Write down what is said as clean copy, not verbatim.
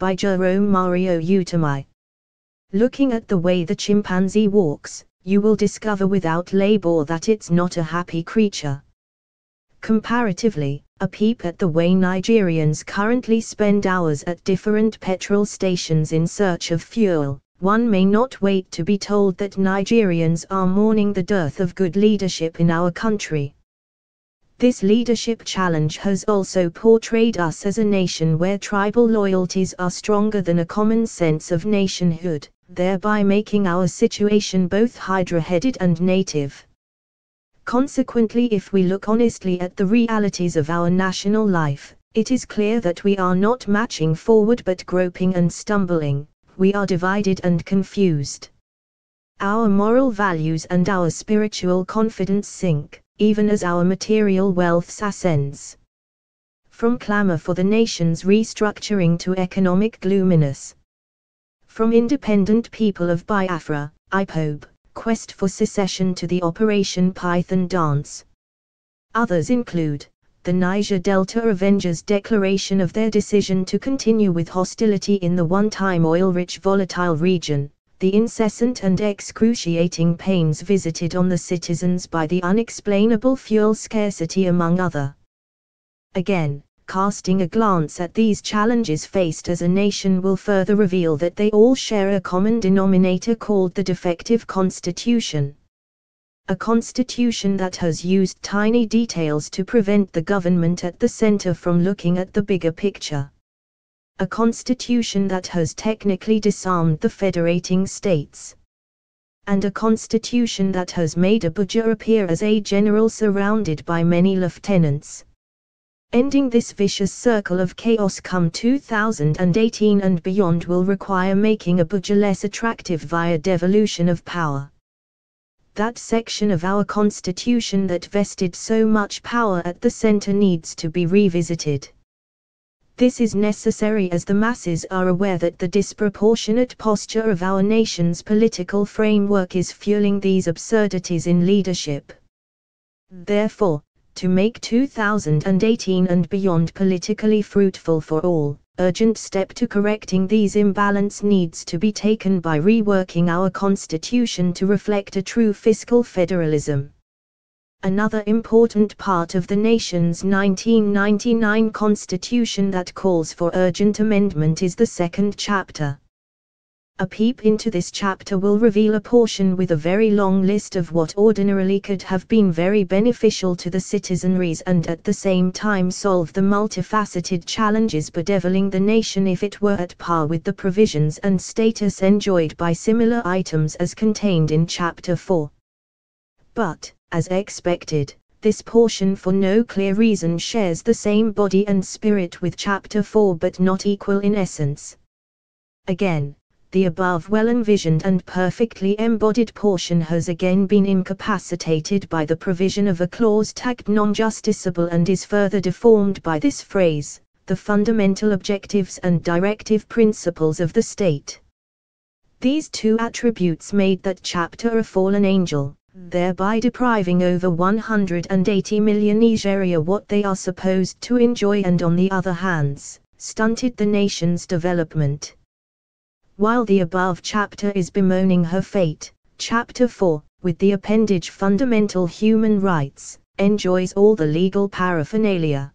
by Jerome-Mario Utomi. Looking at the way the chimpanzee walks, you will discover without labor that it's not a happy creature. Comparatively, a peep at the way Nigerians currently spend hours at different petrol stations in search of fuel, one may not wait to be told that Nigerians are mourning the dearth of good leadership in our country. This leadership challenge has also portrayed us as a nation where tribal loyalties are stronger than a common sense of nationhood, thereby making our situation both hydra-headed and native. Consequently, if we look honestly at the realities of our national life, it is clear that we are not marching forward but groping and stumbling, we are divided and confused. Our moral values and our spiritual confidence sink, even as our material wealth ascends. From clamor for the nation's restructuring to economic gloominess. From independent people of Biafra, IPOB, quest for secession to the Operation Python dance. Others include the Niger Delta Avengers' declaration of their decision to continue with hostility in the one-time oil-rich volatile region, the incessant and excruciating pains visited on the citizens by the unexplainable fuel scarcity, among other. Again, casting a glance at these challenges faced as a nation will further reveal that they all share a common denominator called the defective constitution. A constitution that has used tiny details to prevent the government at the center from looking at the bigger picture. A constitution that has technically disarmed the federating states. And a constitution that has made Abuja appear as a general surrounded by many lieutenants. Ending this vicious circle of chaos come 2018 and beyond will require making Abuja less attractive via devolution of power. That section of our constitution that vested so much power at the center needs to be revisited. This is necessary as the masses are aware that the disproportionate posture of our nation's political framework is fueling these absurdities in leadership. Therefore, to make 2018 and beyond politically fruitful for all, urgent step to correcting these imbalance needs to be taken by reworking our constitution to reflect a true fiscal federalism. Another important part of the nation's 1999 constitution that calls for urgent amendment is the second chapter. A peep into this chapter will reveal a portion with a very long list of what ordinarily could have been very beneficial to the citizenries and at the same time solve the multifaceted challenges bedeviling the nation if it were at par with the provisions and status enjoyed by similar items as contained in Chapter 4. But, as expected, this portion for no clear reason shares the same body and spirit with Chapter 4 but not equal in essence. Again, the above well-envisioned and perfectly embodied portion has again been incapacitated by the provision of a clause tagged non-justiciable and is further deformed by this phrase, the fundamental objectives and directive principles of the state. These two attributes made that chapter a fallen angel, thereby depriving over 180 million Nigeria what they are supposed to enjoy and on the other hands, stunted the nation's development. While the above chapter is bemoaning her fate, Chapter 4, with the appendage Fundamental Human Rights, enjoys all the legal paraphernalia.